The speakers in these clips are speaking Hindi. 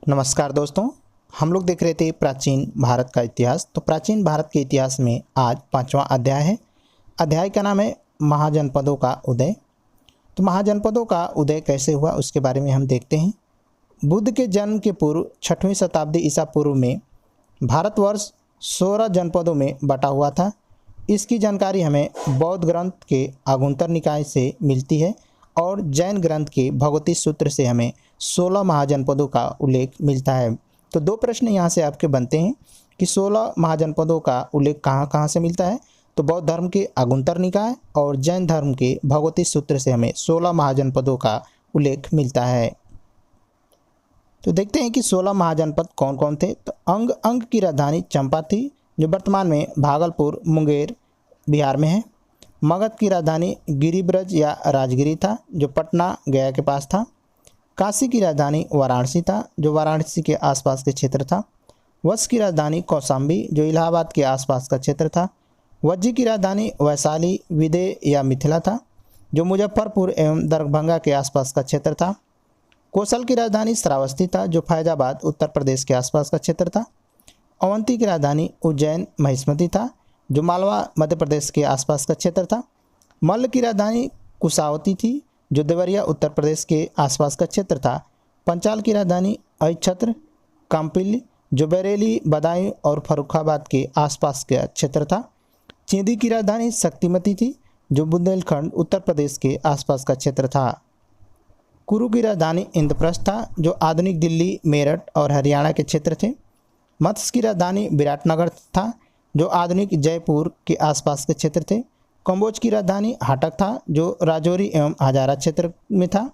नमस्कार दोस्तों। हम लोग देख रहे थे प्राचीन भारत का इतिहास। तो प्राचीन भारत के इतिहास में आज 5वां अध्याय है। अध्याय का नाम है महाजनपदों का उदय। तो महाजनपदों का उदय कैसे हुआ उसके बारे में हम देखते हैं। बुद्ध के जन्म के पूर्व 6वीं शताब्दी ईसा पूर्व में भारतवर्ष 16 जनपदों में बटा हुआ था। इसकी जानकारी हमें बौद्ध ग्रंथ के आगुंतर निकाय से मिलती है और जैन ग्रंथ के भगवती सूत्र से हमें 16 महाजनपदों का उल्लेख मिलता है। तो दो प्रश्न यहाँ से आपके बनते हैं कि 16 महाजनपदों का उल्लेख कहाँ कहाँ से मिलता है। तो बौद्ध धर्म के आगुंतर निकाय और जैन धर्म के भगवती सूत्र से हमें 16 महाजनपदों का उल्लेख मिलता है। तो देखते हैं कि 16 महाजनपद कौन कौन थे। तो अंग की राजधानी चंपा थी, जो वर्तमान में भागलपुर मुंगेर बिहार में है। मगध की राजधानी गिरिब्रज या राजगिरी था, जो पटना गया के पास था। काशी की राजधानी वाराणसी था, जो वाराणसी के आसपास के क्षेत्र था। वत्स की राजधानी कौशाम्बी, जो इलाहाबाद के आसपास का क्षेत्र था। वज्जी की राजधानी वैशाली विदेह या मिथिला था, जो मुजफ्फरपुर एवं दरभंगा के आसपास का क्षेत्र था। कोसल की राजधानी श्रावस्ती था, जो फैजाबाद उत्तर प्रदेश के आसपास का क्षेत्र था। अवंती की राजधानी उज्जैन महिष्मती था, जो मालवा मध्य प्रदेश के आसपास का क्षेत्र था। मल्ल की राजधानी कुशावती थी, जो देवरिया उत्तर प्रदेश के आसपास का क्षेत्र था। पंचाल की राजधानी अहिच्छत्र काम्पिल, जो बरेली बदायूं और फर्रुखाबाद के आसपास का क्षेत्र था। चींदी की राजधानी शक्तिमती थी, जो बुंदेलखंड उत्तर प्रदेश के आसपास का क्षेत्र था। कुरु की राजधानी इंद्रप्रस्थ था, जो आधुनिक दिल्ली मेरठ और हरियाणा के क्षेत्र थे। मत्स्य की राजधानी विराटनगर था, जो आधुनिक जयपुर के आसपास के क्षेत्र थे। कंबोज की राजधानी हाटक था, जो राजौरी एवं हजारा क्षेत्र में था।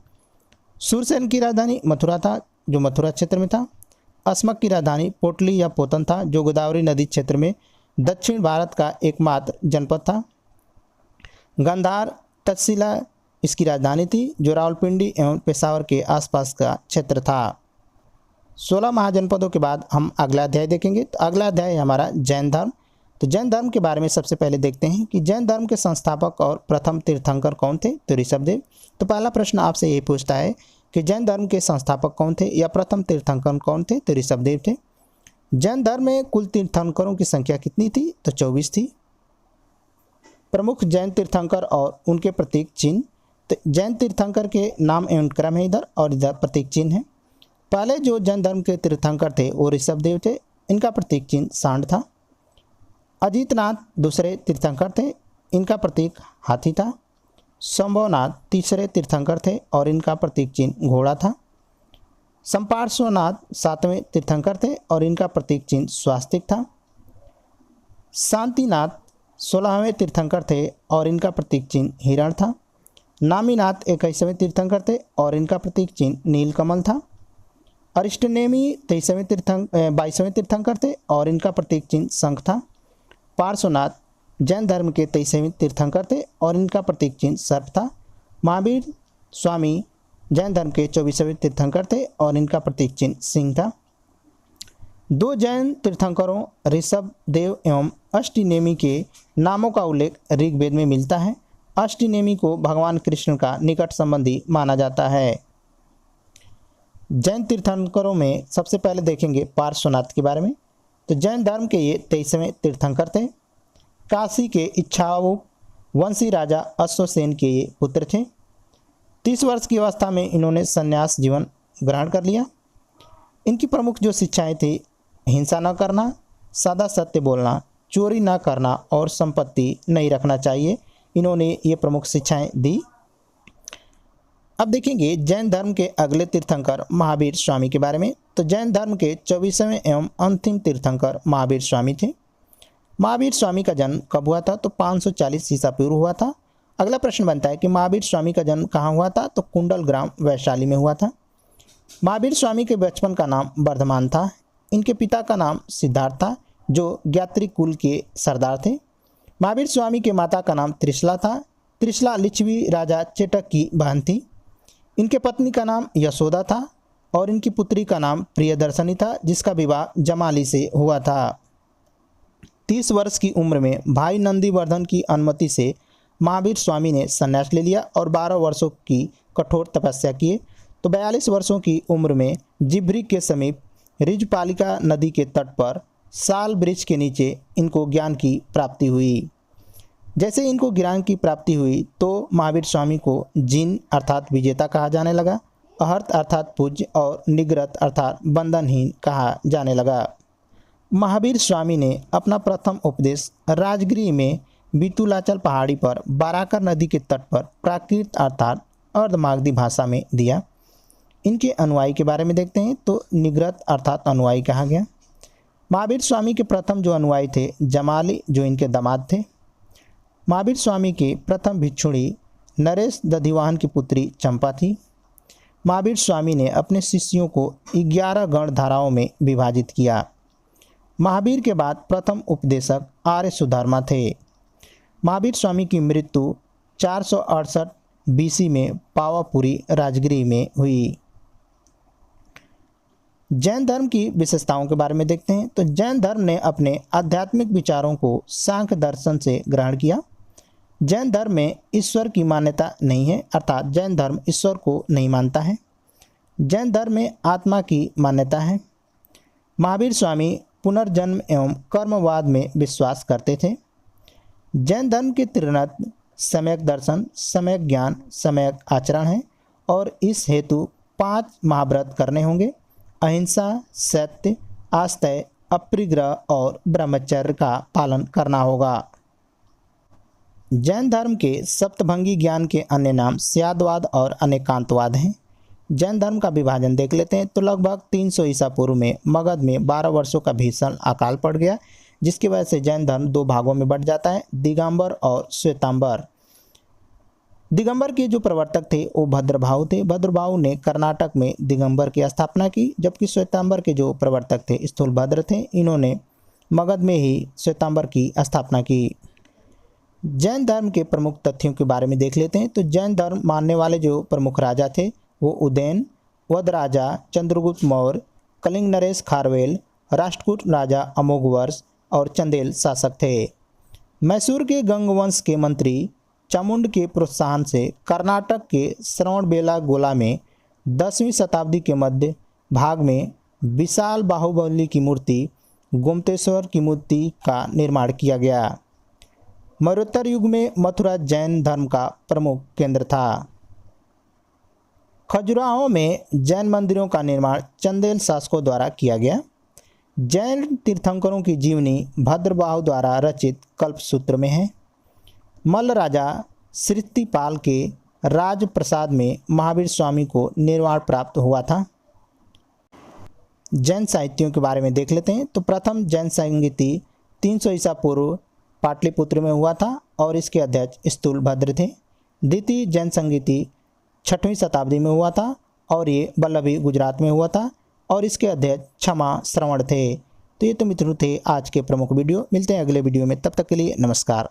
सूरसेन की राजधानी मथुरा था, जो मथुरा क्षेत्र में था। अस्मक की राजधानी पोटली या पोतन था, जो गोदावरी नदी क्षेत्र में दक्षिण भारत का एकमात्र जनपद था। गंधार तक्षशिला इसकी राजधानी थी, जो रावलपिंडी एवं पेशावर के आसपास का क्षेत्र था। 16 महाजनपदों के बाद हम अगला अध्याय देखेंगे। तो अगला अध्याय है हमारा जैन धर्म। तो जैन धर्म के बारे में सबसे पहले देखते हैं कि जैन धर्म के संस्थापक और प्रथम तीर्थंकर कौन थे। तो ऋषभदेव। तो पहला प्रश्न आपसे यही पूछता है कि जैन धर्म के संस्थापक कौन थे या प्रथम तीर्थंकर कौन थे। तो ऋषभदेव थे। जैन धर्म में कुल तीर्थंकरों की संख्या कितनी थी। तो 24 थी। प्रमुख जैन तीर्थंकर और उनके प्रतीक चिन्ह। तो जैन तीर्थंकर के नाम एवं क्रम है इधर, और इधर प्रतीक चिन्ह है। पहले जो जैन धर्म के तीर्थंकर थे वो ऋषभदेव थे। इनका प्रतीक चिन्ह सांड था। अजीतनाथ दूसरे तीर्थंकर थे, इनका प्रतीक हाथी था। संभवनाथ तीसरे तीर्थंकर थे और इनका प्रतीक चिन्ह घोड़ा था। संपार्श्वनाथ 7वें तीर्थंकर थे और इनका प्रतीक चिन्ह स्वास्तिक था। शांतिनाथ 16वें तीर्थंकर थे और इनका प्रतीक चिन्ह हिरण था। नामीनाथ 21वें तीर्थंकर थे और इनका प्रतीक चिन्ह नीलकमल था। अरिष्टनेमी 22वें तीर्थंकर थे और इनका प्रतीक चिन्ह शंख था। पार्श्वनाथ जैन धर्म के 23वें तीर्थंकर थे और इनका प्रतीक चिन्ह सर्प था। महावीर स्वामी जैन धर्म के 24वें तीर्थंकर थे और इनका प्रतीक चिन्ह सिंह था। दो जैन तीर्थंकरों ऋषभदेव एवं अष्टनेमी के नामों का उल्लेख ऋग्वेद में मिलता है। अष्टनेमी को भगवान कृष्ण का निकट संबंधी माना जाता है। जैन तीर्थंकरों में सबसे पहले देखेंगे पार्श्वनाथ के बारे में। तो जैन धर्म के ये 23वें तीर्थंकर थे। काशी के इच्छावुक वंशी राजा अश्वसेन के ये पुत्र थे। 30 वर्ष की अवस्था में इन्होंने संन्यास जीवन ग्रहण कर लिया। इनकी प्रमुख जो शिक्षाएं थी, हिंसा न करना, सदा सत्य बोलना, चोरी न करना और संपत्ति नहीं रखना चाहिए। इन्होंने ये प्रमुख शिक्षाएं दी। अब देखेंगे जैन धर्म के अगले तीर्थंकर महावीर स्वामी के बारे में। तो जैन धर्म के 24वें एवं अंतिम तीर्थंकर महावीर स्वामी थे। महावीर स्वामी का जन्म कब हुआ था। तो 540 ईसा पूर्व हुआ था। अगला प्रश्न बनता है कि महावीर स्वामी का जन्म कहाँ हुआ था। तो कुंडल ग्राम वैशाली में हुआ था। महावीर स्वामी के बचपन का नाम वर्धमान था। इनके पिता का नाम सिद्धार्थ था, जो ज्ञात्री कुल के सरदार थे। महावीर स्वामी के माता का नाम त्रिशला था। त्रिशला लिच्छवी राजा चेटक की बहन थी। इनके पत्नी का नाम यशोदा था और इनकी पुत्री का नाम प्रियदर्शनी था, जिसका विवाह जमाली से हुआ था। 30 वर्ष की उम्र में भाई नंदीवर्धन की अनुमति से महावीर स्वामी ने संन्यास ले लिया और 12 वर्षों की कठोर तपस्या किए। तो तो 42 वर्षों की उम्र में जिब्रिक के समीप रिजपालिका नदी के तट पर साल वृक्ष के नीचे इनको ज्ञान की प्राप्ति हुई। जैसे इनको ज्ञान की प्राप्ति हुई तो महावीर स्वामी को जिन अर्थात विजेता कहा जाने लगा, अहर्त अर्थात पूज्य और निग्रत अर्थात बंधनहीन कहा जाने लगा। महावीर स्वामी ने अपना प्रथम उपदेश राजगृह में बितुलाचल पहाड़ी पर बाराकर नदी के तट पर प्राकृत अर्थात अर्धमागधी भाषा में दिया। इनके अनुयायी के बारे में देखते हैं तो निग्रत अर्थात अनुयायी कहा गया। महावीर स्वामी के प्रथम जो अनुयायी थे जमाली, जो इनके दामाद थे। महावीर स्वामी के प्रथम भिक्षुणी नरेश दधिवाहन की पुत्री चंपा थी। महावीर स्वामी ने अपने शिष्यों को 11 गण धाराओं में विभाजित किया। महावीर के बाद प्रथम उपदेशक आर्य सुधर्मा थे। महावीर स्वामी की मृत्यु 468 BC में पावापुरी राजगृह में हुई। जैन धर्म की विशेषताओं के बारे में देखते हैं तो जैन धर्म ने अपने आध्यात्मिक विचारों को सांख्य दर्शन से ग्रहण किया। जैन धर्म में ईश्वर की मान्यता नहीं है, अर्थात जैन धर्म ईश्वर को नहीं मानता है। जैन धर्म में आत्मा की मान्यता है। महावीर स्वामी पुनर्जन्म एवं कर्मवाद में विश्वास करते थे। जैन धर्म के त्रिरत्न सम्यक दर्शन, सम्यक ज्ञान, सम्यक आचरण है और इस हेतु 5 महाव्रत करने होंगे। अहिंसा, सत्य, आस्तेय, अपरिग्रह और ब्रह्मचर्य का पालन करना होगा। जैन धर्म के सप्तभंगी ज्ञान के अन्य नाम स्यादवाद और अनेकांतवाद हैं। जैन धर्म का विभाजन देख लेते हैं तो लगभग 300 ईसा पूर्व में मगध में 12 वर्षों का भीषण अकाल पड़ गया, जिसकी वजह से जैन धर्म 2 भागों में बंट जाता है, दिगंबर और श्वेतांबर। दिगंबर के जो प्रवर्तक थे वो भद्रभाव थे। भद्रभाव ने कर्नाटक में दिगंबर की स्थापना की, जबकि श्वेतांबर के जो प्रवर्तक थे स्थूलभद्र थे। इन्होंने मगध में ही श्वेतांबर की स्थापना की। जैन धर्म के प्रमुख तथ्यों के बारे में देख लेते हैं तो जैन धर्म मानने वाले जो प्रमुख राजा थे वो उदयन, वध राजा चंद्रगुप्त मौर्य, कलिंग नरेश खारवेल, राष्ट्रकूट राजा अमोघवर्ष और चंदेल शासक थे। मैसूर के गंगवंश के मंत्री चामुंड के प्रोत्साहन से कर्नाटक के श्रवणबेलागोला में 10वीं शताब्दी के मध्य भाग में विशाल बाहुबली की मूर्ति गोमतेश्वर की मूर्ति का निर्माण किया गया। मौर्योत्तर युग में मथुरा जैन धर्म का प्रमुख केंद्र था। खजुराहो में जैन मंदिरों का निर्माण चंदेल शासकों द्वारा किया गया। जैन तीर्थंकरों की जीवनी भद्रबाहु द्वारा रचित कल्पसूत्र में है। मल्ल राजा श्रीतिपाल के राजप्रसाद में महावीर स्वामी को निर्वाण प्राप्त हुआ था। जैन साहित्यों के बारे में देख लेते हैं तो प्रथम जैन संगीति 300 ईसा पूर्व पाटलिपुत्र में हुआ था और इसके अध्यक्ष स्थूलभद्र थे। द्वितीय जैन संगीति 6वीं शताब्दी में हुआ था और ये वल्लभी गुजरात में हुआ था और इसके अध्यक्ष क्षमा श्रवण थे। तो ये तो मित्रों थे आज के प्रमुख वीडियो। मिलते हैं अगले वीडियो में, तब तक के लिए नमस्कार।